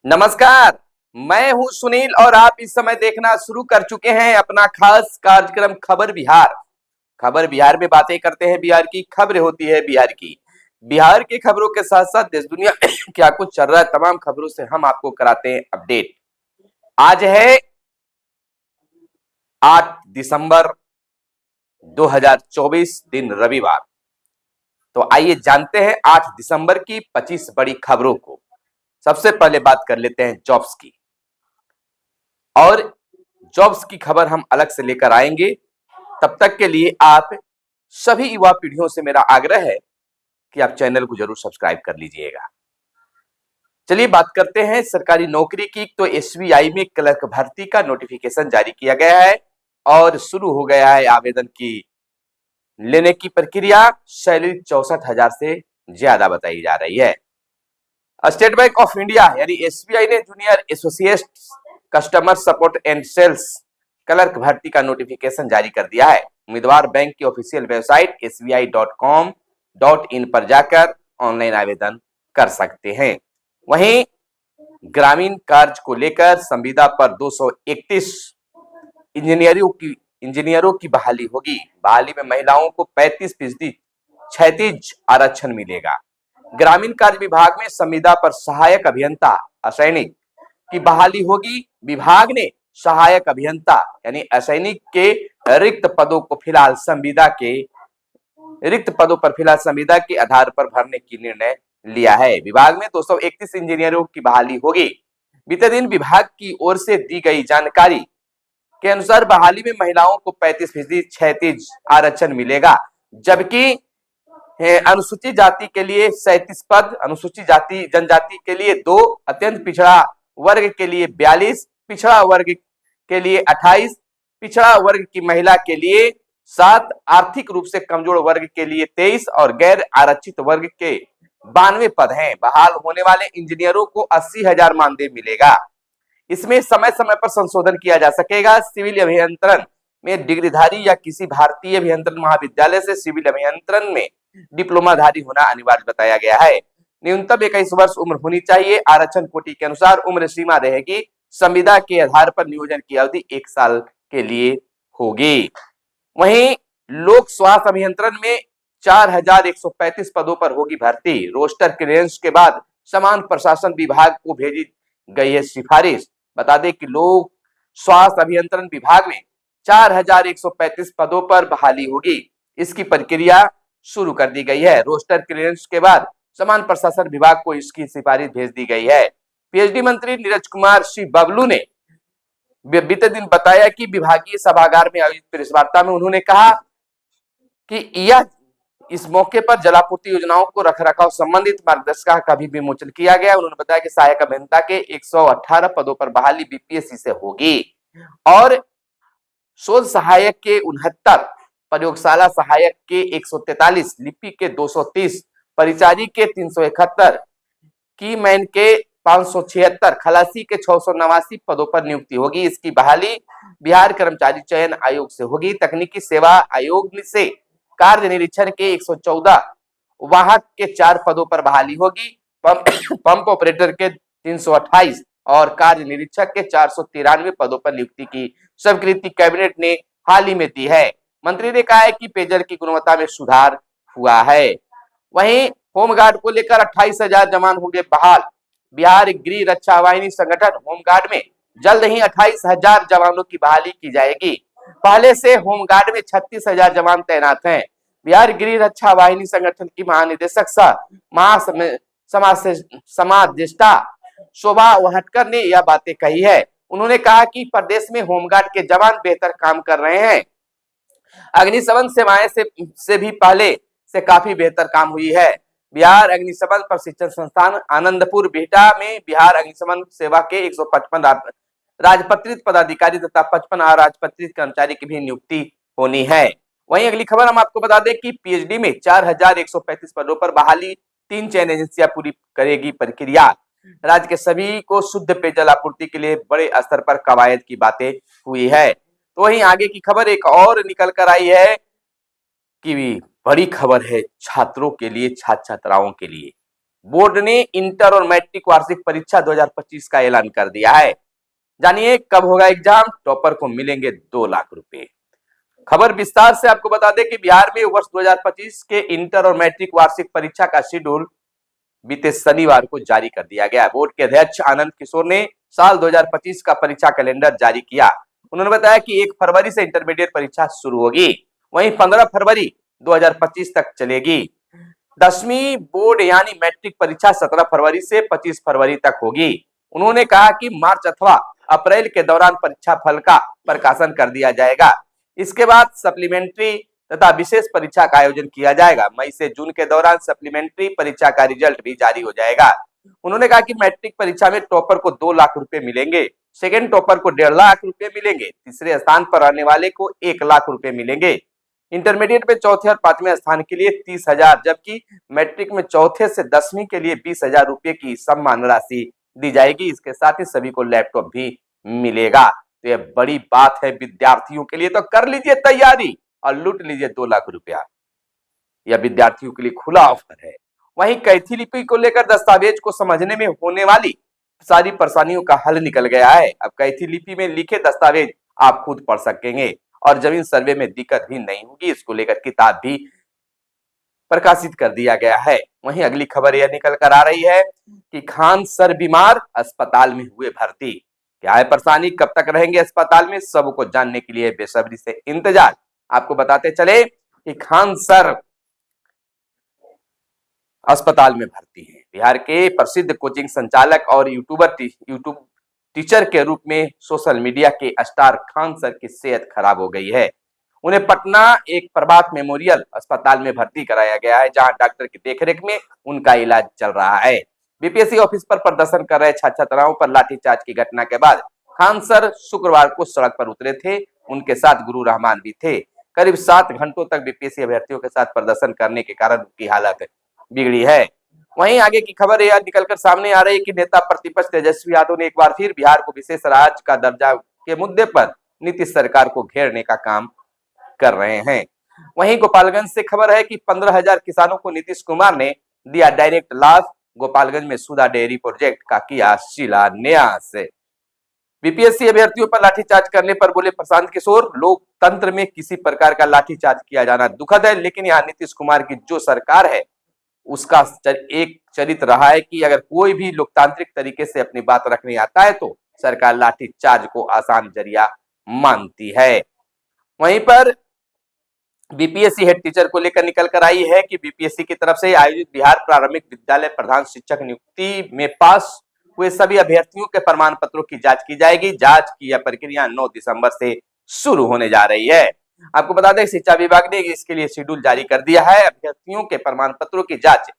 नमस्कार। मैं हूं सुनील और आप इस समय देखना शुरू कर चुके हैं अपना खास कार्यक्रम खबर बिहार। खबर बिहार में बातें करते हैं बिहार की, खबरें होती है बिहार की। बिहार की खबरों के साथ साथ देश दुनिया में क्या कुछ चल रहा है तमाम खबरों से हम आपको कराते हैं अपडेट। आज है 8 दिसंबर 2024, दिन रविवार। तो आइए जानते हैं 8 दिसंबर की 25 बड़ी खबरों को। सबसे पहले बात कर लेते हैं जॉब्स की, और जॉब्स की खबर हम अलग से लेकर आएंगे। तब तक के लिए आप सभी युवा पीढ़ियों से मेरा आग्रह है कि आप चैनल को जरूर सब्सक्राइब कर लीजिएगा। चलिए बात करते हैं सरकारी नौकरी की। तो एसबीआई में क्लर्क भर्ती का नोटिफिकेशन जारी किया गया है और शुरू हो गया है आवेदन की लेने की प्रक्रिया। सैलरी 64,000 से ज्यादा बताई जा रही है। स्टेट बैंक ऑफ इंडिया यानी एसबीआई ने junior associate customer support and sales clerk भर्ती का नोटिफिकेशन जारी कर दिया है। उम्मीदवार बैंक की ऑफिशियल वेबसाइट sbi.com.in पर जाकर ऑनलाइन आवेदन कर सकते हैं। वहीं ग्रामीण कार्य को लेकर संविदा पर 231 इंजीनियरों की बहाली होगी। बहाली में महिलाओं को 35% क्षैतिज आरक्षण मिलेगा। ग्रामीण कार्य विभाग में संविदा पर सहायक अभियंता असैनिक की बहाली होगी। विभाग ने सहायक अभियंता यानी असैनिक के रिक्त पदों को फिलहाल संविदा के आधार पर भरने की निर्णय लिया है। विभाग में 231 इंजीनियरों की बहाली होगी। बीते दिन विभाग की ओर से दी गई जानकारी के अनुसार बहाली में महिलाओं को 35% क्षैतिज आरक्षण मिलेगा, जबकि अनुसूचित जाति के लिए 37 पद, अनुसूचित जाति जनजाति के लिए 2, अत्यंत पिछड़ा वर्ग के लिए 42, पिछड़ा वर्ग के लिए 28, पिछड़ा वर्ग की महिला के लिए 7, आर्थिक रूप से कमजोर वर्ग के लिए 23 और गैर आरक्षित वर्ग के 92 पद हैं। बहाल होने वाले इंजीनियरों को 80,000 मानदेय मिलेगा। इसमें समय समय पर संशोधन किया जा सकेगा। सिविल अभियंत्रण में डिग्रीधारी या किसी भारतीय अभियंत्रण महाविद्यालय से सिविल अभियंत्रण में डिप्लोमाधारी होना अनिवार्य बताया गया है। न्यूनतम 21 वर्ष उम्र होनी चाहिए। आरक्षण कोटि के अनुसार उम्र सीमा रहेगी। संविदा के आधार पर नियोजन की अवधि 1 साल के लिए होगी। वहीं लोक स्वास्थ्य अभियंत्रण में 4,135 पदों पर होगी भर्ती। रोस्टर क्लियरेंस के बाद समान प्रशासन विभाग को भेजी गई है सिफारिश। बता दें कि लोक स्वास्थ्य अभियंत्रण विभाग में 4,135 पदों पर बहाली होगी। इसकी प्रक्रिया शुरू कर दी गई है। रोस्टर क्लियरेंस के बाद समान प्रशासन विभाग को इसकी सिफारिश भेज दी गई है। पीएचडी मंत्री नीरज कुमार श्री बबलू ने बीते दिन बताया कि विभागीय सभागार में आयोजित प्रेस वार्ता में उन्होंने कहा कि यह इस मौके पर जलापूर्ति योजनाओं को रखरखाव संबंधित मार्गदर्शिका का भी विमोचन किया गया। उन्होंने बताया कि सहायक अभियंता के 118 पदों पर बहाली बीपीएससी से होगी और शोध सहायक के 69, प्रयोगशाला सहायक के 143, लिपि के 230, परिचारी के 371, की मैन के 576, खलासी के 689 पदों पर नियुक्ति होगी। इसकी बहाली बिहार कर्मचारी चयन आयोग से होगी। तकनीकी सेवा आयोग से कार्य निरीक्षण के 114, वाहक के 4 पदों पर बहाली होगी। पंप ऑपरेटर के 328 और कार्य निरीक्षक के 493 पदों पर नियुक्ति की स्वीकृति कैबिनेट ने हाल ही में दी है। मंत्री ने कहा है कि पेयजल की गुणवत्ता में सुधार हुआ है। वहीं होमगार्ड को लेकर 28,000 जवान होंगे बहाल। बिहार गृह रक्षा वाहिनी संगठन होमगार्ड में जल्द ही 28,000 जवानों की बहाली की जाएगी। पहले से होमगार्ड में 36,000 जवान तैनात हैं। बिहार गृह रक्षा वाहिनी संगठन की महानिदेशक सह समादेष्टा शोभा वहटकर ने यह बातें कही है। उन्होंने कहा कि प्रदेश में होमगार्ड के जवान बेहतर काम कर रहे हैं। अग्निशमन सेवाएं से भी पहले से काफी बेहतर काम हुई है। बिहार अग्निशमन प्रशिक्षण संस्थान आनंदपुर बिहटा में बिहार अग्निशमन सेवा के 155 राजपत्रित पदाधिकारी तथा 55 अराजपत्रित कर्मचारी की भी नियुक्ति होनी है। वहीं अगली खबर हम आपको बता दें कि पीएचडी में 4,135 पदों पर बहाली 3 चयन एजेंसियां पूरी करेगी प्रक्रिया। राज्य के सभी को शुद्ध पेयजल आपूर्ति के लिए बड़े स्तर पर कवायद की बातें हुई है। तो वहीं आगे की खबर एक और निकल कर आई है कि बड़ी खबर है छात्रों के लिए, छात्र छात्राओं के लिए। बोर्ड ने इंटर और मैट्रिक वार्षिक परीक्षा 2025 का ऐलान कर दिया है। जानिए कब होगा एग्जाम, टॉपर को मिलेंगे 2 लाख रुपए। खबर विस्तार से आपको बता दें कि बिहार में वर्ष 2025 के इंटर और मैट्रिक वार्षिक परीक्षा का शेड्यूल बीते शनिवार को जारी कर दिया गया। बोर्ड के अध्यक्ष आनंद किशोर ने साल 2025 का परीक्षा कैलेंडर जारी किया। उन्होंने बताया कि 1 फरवरी से इंटरमीडिएट परीक्षा शुरू होगी, वहीं 15 फरवरी 2025 तक चलेगी। 10वीं बोर्ड यानी मैट्रिक परीक्षा 17 फरवरी से 25 फरवरी तक होगी। उन्होंने कहा कि मार्च अथवा अप्रैल के दौरान परीक्षा फल का प्रकाशन कर दिया जाएगा। इसके बाद सप्लीमेंट्री तथा विशेष परीक्षा का आयोजन किया जाएगा। मई से जून के दौरान सप्लीमेंट्री परीक्षा का रिजल्ट भी जारी हो जाएगा। उन्होंने कहा कि मैट्रिक परीक्षा में टॉपर को 2 लाख रुपए मिलेंगे, सेकेंड टॉपर को 1.5 लाख रुपए मिलेंगे, तीसरे स्थान पर रहने वाले को 1 लाख रुपए मिलेंगे। इंटरमीडिएट में चौथे और 5वें स्थान के लिए 30,000, जबकि मैट्रिक में चौथे से 10वीं के लिए 20,000 रुपए की सम्मान राशि दी जाएगी। इसके साथ ही सभी को लैपटॉप भी मिलेगा। तो यह बड़ी बात है विद्यार्थियों के लिए, तो कर लीजिए तैयारी और लूट लीजिए 2 लाख रुपया। यह विद्यार्थियों के लिए खुला ऑफर है। वहीं कैथी लिपि को लेकर दस्तावेज को समझने में होने वाली सारी परेशानियों का हल निकल गया है। अब कैथी लिपि में लिखे दस्तावेज आप खुद पढ़ सकेंगे और जमीन सर्वे में दिक्कत भी नहीं होगी। इसको लेकर किताब भी प्रकाशित कर दिया गया है। वहीं अगली खबर यह निकल कर आ रही है कि खान सर बीमार, अस्पताल में हुए भर्ती। क्या है परेशानी, कब तक रहेंगे अस्पताल में, सबको जानने के लिए बेसब्री से इंतजार। आपको बताते चले कि खान सर अस्पताल में भर्ती हैं। बिहार के प्रसिद्ध कोचिंग संचालक और यूट्यूब टीचर के रूप में सोशल मीडिया के स्टार खान सर की सेहत खराब हो गई है। उन्हें पटना एक प्रभात मेमोरियल अस्पताल में भर्ती कराया गया है, जहां डॉक्टर की देखरेख में उनका इलाज चल रहा है। बीपीएससी ऑफिस पर प्रदर्शन कर रहे छात्र छात्राओं पर लाठीचार्ज की घटना के बाद खान सर शुक्रवार को सड़क पर उतरे थे। उनके साथ गुरु रहमान भी थे। करीब 7 घंटों तक बीपीएससी अभ्यर्थियों के साथ प्रदर्शन करने के कारण उनकी हालत बिगड़ी है। वहीं आगे की खबर यह निकलकर सामने आ रही है कि नेता प्रतिपक्ष तेजस्वी यादव ने एक बार फिर बिहार को विशेष राज्य का दर्जा के मुद्दे पर नीतीश सरकार को घेरने का काम कर रहे हैं। वहीं गोपालगंज से खबर है कि 15,000 किसानों को नीतीश कुमार ने दिया डायरेक्ट लाभ। गोपालगंज में सुधा डेयरी प्रोजेक्ट का किया शिलान्यास। बीपीएससी अभ्यर्थियों पर लाठीचार्ज करने पर बोले प्रशांत किशोर, लोकतंत्र में किसी प्रकार का लाठीचार्ज किया जाना दुखद है, लेकिन यहाँ नीतीश कुमार की जो सरकार है उसका एक चरित्र रहा है कि अगर कोई भी लोकतांत्रिक तरीके से अपनी बात रखने आता है तो सरकार लाठीचार्ज को आसान जरिया मानती है। वहीं पर बीपीएससी हेड टीचर को लेकर निकल कर आई है कि बीपीएससी की तरफ से आयोजित बिहार प्रारंभिक विद्यालय प्रधान शिक्षक नियुक्ति में पास हुए सभी अभ्यर्थियों के प्रमाण पत्रों की जांच की जाएगी। जांच की यह प्रक्रिया 9 दिसंबर से शुरू होने जा रही है। आपको बता दें शिक्षा विभाग ने इसके लिए शेड्यूल जारी कर दिया है। अभ्यर्थियों के प्रमाण पत्रों की जांच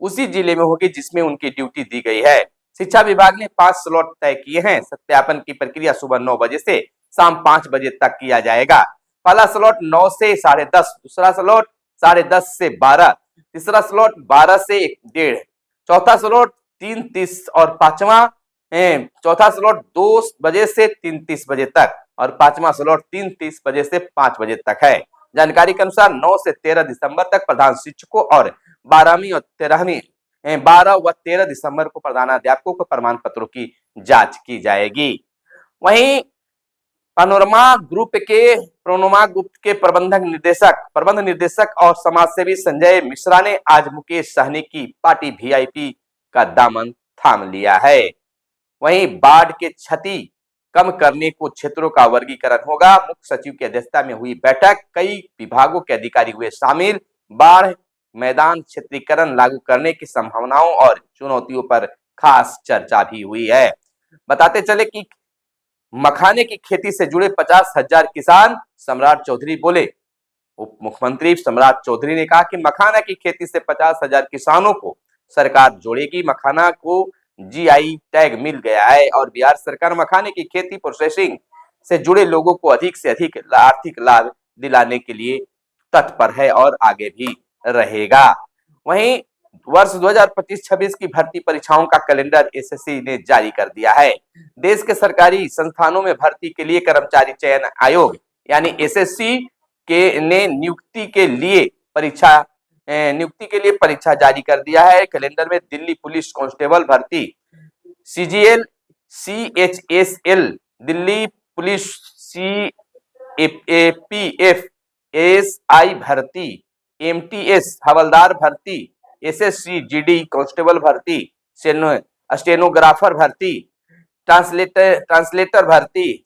उसी जिले में होगी जिसमें उनकी ड्यूटी दी गई है। शिक्षा विभाग ने 5 स्लॉट तय किए हैं। सत्यापन की प्रक्रिया सुबह 9 बजे से शाम 5 बजे तक किया जाएगा। पहला स्लॉट 9 से 10:30, दूसरा स्लॉट 10:30 से 12, तीसरा स्लॉट 12 से 1:30, चौथा स्लॉट 3:30 और चौथा स्लॉट 2 बजे से 3:30 बजे तक और 5वां स्लॉट 3:30 बजे से 5 बजे तक है। जानकारी के अनुसार 9 से 13 दिसंबर तक प्रधान शिक्षकों और 12 व 13 दिसंबर को प्रधानाध्यापकों को प्रमाण पत्रों की जांच की जाएगी। वहीं प्रोनोमा ग्रुप के प्रबंध निदेशक और समाजसेवी संजय मिश्रा ने आज मुकेश सहनी की पार्टी वीआईपी का दामन थाम लिया है। वहीं बाढ़ के क्षति कम करने को क्षेत्रों का वर्गीकरण होगा। मुख्य सचिव की अध्यक्षता में हुई बैठक, कई विभागों के अधिकारी हुए शामिल। बाढ़ मैदान क्षेत्रीकरण लागू करने की संभावनाओं और चुनौतियों पर खास चर्चा भी हुई है। बताते चले कि मखाने की खेती से जुड़े 50,000 किसान, सम्राट चौधरी बोले। उप मुख्यमंत्री सम्राट चौधरी ने कहा कि मखाना की खेती से 50,000 किसानों को सरकार जोड़ेगी। मखाना को जीआई टैग मिल गया है और बिहार सरकार मखाने की खेती प्रोसेसिंग से जुड़े लोगों को अधिक से अधिक आर्थिक लाभ दिलाने के लिए तत्पर है और आगे भी रहेगा। वहीं वर्ष 2025-26 की भर्ती परीक्षाओं का कैलेंडर एसएससी ने जारी कर दिया है। देश के सरकारी संस्थानों में भर्ती के लिए कर्मचारी चयन आयोग यानी एसएससी ने नियुक्ति के लिए परीक्षा नियुक्ति के लिए परीक्षा जारी कर दिया है। कैलेंडर में दिल्ली पुलिस कांस्टेबल भर्ती, CGL, CHSL, Delhi police, CAPF, ASI भर्ती, MTS हवलदार भर्ती, SSC GD कांस्टेबल भर्ती, स्टेनोग्राफर भर्ती, ट्रांसलेटर भर्ती,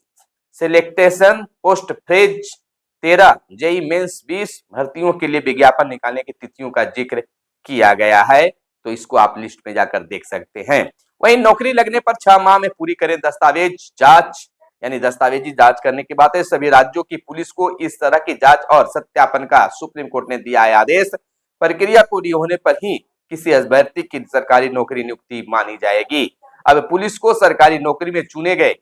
सिलेक्टेशन पोस्ट फेज 13, जेई मेंस 20 भर्तियों के लिए विज्ञापन निकालने की तिथियों का जिक्र किया गया है। तो इसको आप लिस्ट में जाकर देख सकते हैं। वहीं नौकरी लगने पर 6 माह में पूरी करें दस्तावेज जांच, यानी दस्तावेजी जांच करने की बात है। सभी राज्यों की पुलिस को इस तरह की जांच और सत्यापन का सुप्रीम कोर्ट ने दिया है आदेश। प्रक्रिया पूरी होने पर ही किसी अभ्यर्थी की सरकारी नौकरी नियुक्ति मानी जाएगी। अब पुलिस को सरकारी नौकरी में चुने गए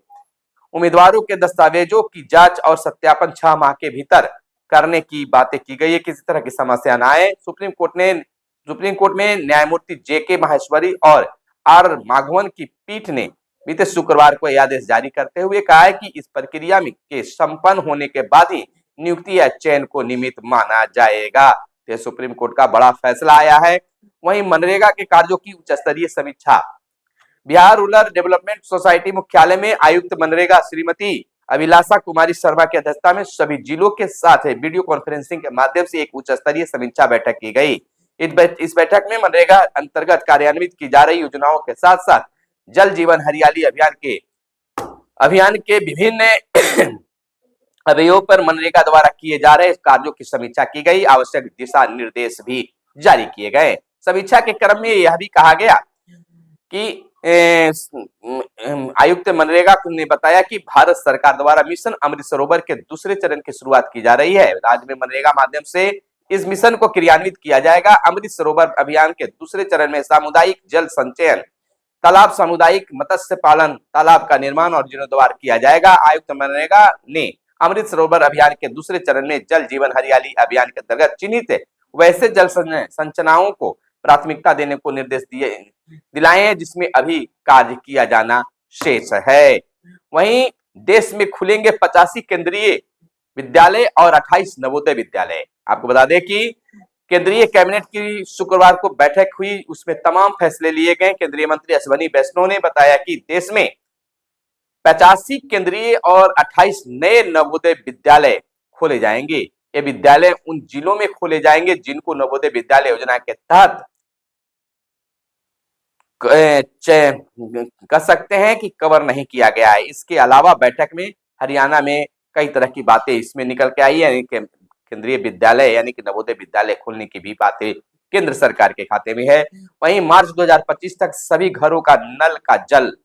उम्मीदवारों के दस्तावेजों की जांच और सत्यापन 6 माह के भीतर करने की बातें की गई है। किसी तरह की समस्या न आए। सुप्रीम कोर्ट में न्यायमूर्ति JK माहेश्वरी और R माघवन की पीठ ने बीते शुक्रवार को यह आदेश जारी करते हुए कहा है कि इस प्रक्रिया के संपन्न होने के बाद ही नियुक्ति या चयन को नियमित माना जाएगा। यह सुप्रीम कोर्ट का बड़ा फैसला आया है। वहीं मनरेगा के कार्यों की उच्च स्तरीय समीक्षा, बिहार रूरल डेवलपमेंट सोसाइटी मुख्यालय में आयुक्त मनरेगा श्रीमती अभिलाषा कुमारी शर्मा की अध्यक्षता में सभी जिलों के साथ वीडियो कॉन्फ्रेंसिंग के माध्यम से एक उच्च स्तरीय समीक्षा बैठक की गई। इस बैठक में मनरेगा अंतर्गत कार्यान्वित की जा रही योजनाओं के साथ साथ जल जीवन हरियाली अभियान के विभिन्न अवयवों पर मनरेगा द्वारा किए जा रहे कार्यों की समीक्षा की गई। आवश्यक दिशा निर्देश भी जारी किए गए। समीक्षा के क्रम में यह भी कहा गया कि आयुक्त मनरेगा ने बताया कि भारत सरकार द्वारा मिशन अमृत सरोवर के दूसरे चरण की शुरुआत की जा रही है। राज्य में मनरेगा माध्यम से इस मिशन को क्रियान्वित किया जाएगा। अमृत सरोवर अभियान के दूसरे चरण में सामुदायिक जल संचयन, तालाब, सामुदायिक मत्स्य पालन, तालाब का निर्माण और जीर्णोद्धार किया जाएगा। आयुक्त मनरेगा ने अमृत सरोवर अभियान के दूसरे चरण में जल जीवन हरियाली अभियान के अंतर्गत चिन्हित वैसे जल संचनाओं को प्राथमिकता देने को निर्देश दिलाए हैं जिसमें अभी कार्य किया जाना शेष है। वहीं देश में खुलेंगे 85 केंद्रीय विद्यालय और 28 नवोदय विद्यालय। आपको बता दें कि केंद्रीय कैबिनेट की शुक्रवार को बैठक हुई, उसमें तमाम फैसले लिए गए। केंद्रीय मंत्री अश्विनी वैष्णव ने बताया कि देश में 85 केंद्रीय और 28 नए नवोदय विद्यालय खोले जाएंगे। ये विद्यालय उन जिलों में खोले जाएंगे जिनको नवोदय विद्यालय योजना के तहत कह सकते हैं कि कवर नहीं किया गया है। इसके अलावा बैठक में हरियाणा में कई तरह की बातें इसमें निकल के आई है। केंद्रीय विद्यालय यानी कि नवोदय विद्यालय खोलने की भी बातें केंद्र सरकार के खाते में है। वहीं मार्च 2025 तक सभी घरों का नल का जल,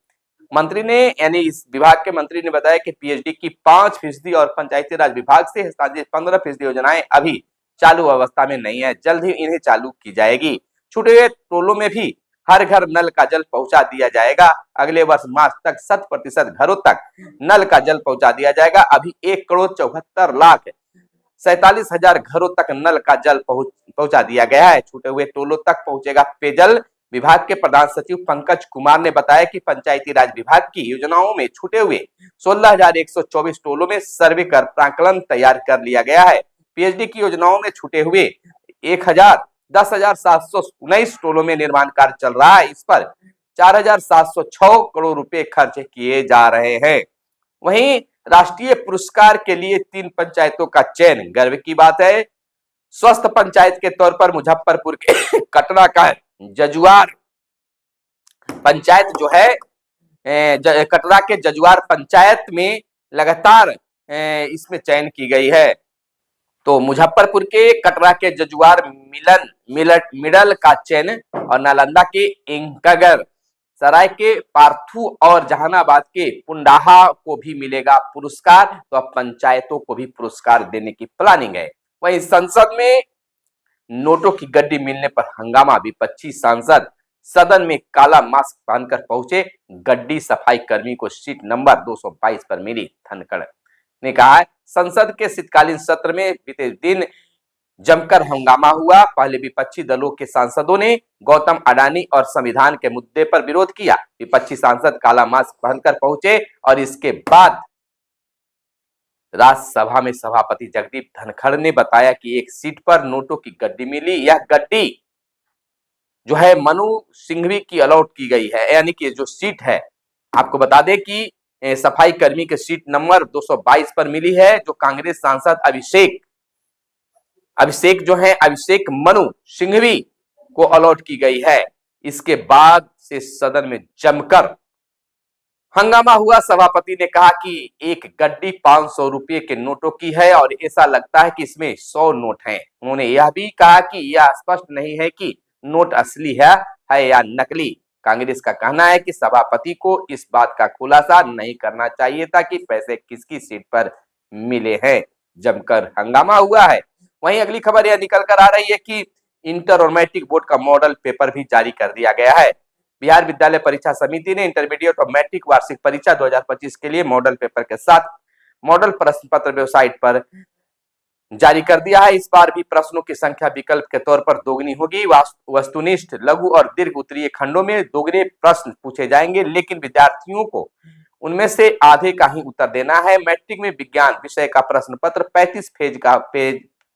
मंत्री ने यानी इस विभाग के मंत्री ने बताया कि PhD की 5% और पंचायती राज विभाग से हस्तांतरित 15% योजनाएं अभी चालू अवस्था में नहीं है। जल्द ही इन्हें चालू की जाएगी। छूटे हुए टोलों में भी हर घर नल का जल पहुंचा दिया जाएगा। अगले वर्ष मार्च तक 100% घरों तक नल का जल पहुंचा दिया जाएगा। अभी 1,74,47,000 घरों तक नल का जल पहुंचा दिया गया है। छूटे हुए टोलों तक पहुंचेगा पेयजल। विभाग के प्रधान सचिव पंकज कुमार ने बताया कि पंचायती राज विभाग की योजनाओं में छूटे हुए 16,124 टोलों में सर्वे कर प्राक्कलन तैयार कर लिया गया है। PhD की योजनाओं में छूटे हुए 10,719 टोलों में निर्माण कार्य चल रहा है। इस पर 4,706 करोड़ रुपए खर्च किए जा रहे हैं। वहीं राष्ट्रीय पुरस्कार के लिए 3 पंचायतों का चयन गर्व की बात है। स्वस्थ पंचायत के तौर पर मुजफ्फरपुर के कटरा का जजुआर पंचायत जो है, कटरा के जजुआर पंचायत में लगातार इसमें चयन की गई है। तो मुजफ्फरपुर के कटरा के जजुआर मिडल का चयन और नालंदा के इंकगर, सराय के पार्थू और जहानाबाद के पुंडाहा को भी मिलेगा पुरस्कार। तो अब पंचायतों को भी पुरस्कार देने की प्लानिंग है। वहीं संसद में नोटों की गड्डी मिलने पर हंगामा, विपक्षी सांसद सदन में काला मास्क पहनकर पहुंचे। गड्डी सफाई कर्मी को सीट नंबर 222 पर मिली। धनखड़ ने कहा है संसद के शीतकालीन सत्र में बीते दिन जमकर हंगामा हुआ। पहले विपक्षी दलों के सांसदों ने गौतम अडानी और संविधान के मुद्दे पर विरोध किया। विपक्षी सांसद काला मास्क पहनकर पहुंचे और इसके बाद राज्यसभा में सभापति जगदीप धनखड़ ने बताया कि एक सीट पर नोटों की गड्डी मिली। यह गड्डी जो है मनु सिंघवी की अलॉट की गई है, यानी कि जो सीट है, आपको बता दें कि सफाई कर्मी के सीट नंबर 222 पर मिली है, जो कांग्रेस सांसद अभिषेक मनु सिंघवी को अलॉट की गई है। इसके बाद से सदन में जमकर हंगामा हुआ। सभापति ने कहा कि एक गड्डी 500 रुपये के नोटों की है और ऐसा लगता है कि इसमें 100 नोट हैं। उन्होंने यह भी कहा कि यह स्पष्ट नहीं है कि नोट असली है या नकली। कांग्रेस का कहना है कि सभापति को इस बात का खुलासा नहीं करना चाहिए था कि पैसे किसकी सीट पर मिले हैं। जमकर हंगामा हुआ है। वहीं अगली खबर यह निकल कर आ रही है कि इंटर और मैट्रिक बोर्ड का मॉडल पेपर भी जारी कर दिया गया है। बिहार विद्यालय परीक्षा समिति ने इंटरमीडिएट और मैट्रिक वार्षिक परीक्षा 2025 के लिए मॉडल पेपर के साथ मॉडल प्रश्न पत्र वेबसाइट पर जारी कर दिया है। इस बार भी प्रश्नों की संख्या विकल्प के तौर पर दोगुनी होगी। वस्तुनिष्ठ, लघु और दीर्घ उत्तरीय खंडों में दोगुने प्रश्न पूछे जाएंगे, लेकिन विद्यार्थियों को उनमें से आधे का ही उत्तर देना है। मैट्रिक में विज्ञान विषय का प्रश्न पत्र 35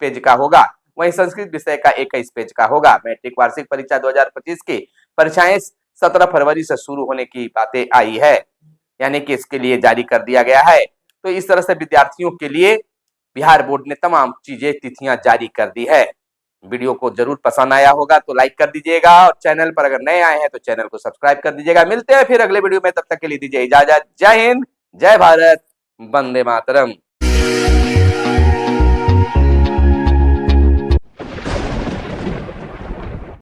पेज का होगा, वहीं संस्कृत विषय का 21 पेज का होगा। मैट्रिक वार्षिक परीक्षा 2025 की परीक्षाएं 17 फरवरी से शुरू होने की बातें आई है, यानी कि इसके लिए जारी कर दिया गया है। तो इस तरह से विद्यार्थियों के लिए बिहार बोर्ड ने तमाम चीजें, तिथियां जारी कर दी है। वीडियो को जरूर पसंद आया होगा तो लाइक कर दीजिएगा और चैनल पर अगर नए आए हैं तो चैनल को सब्सक्राइब कर दीजिएगा। मिलते हैं फिर अगले वीडियो में, तब तक के लिए दीजिए इजाजत। जय हिंद, जय भारत, वंदे मातरम।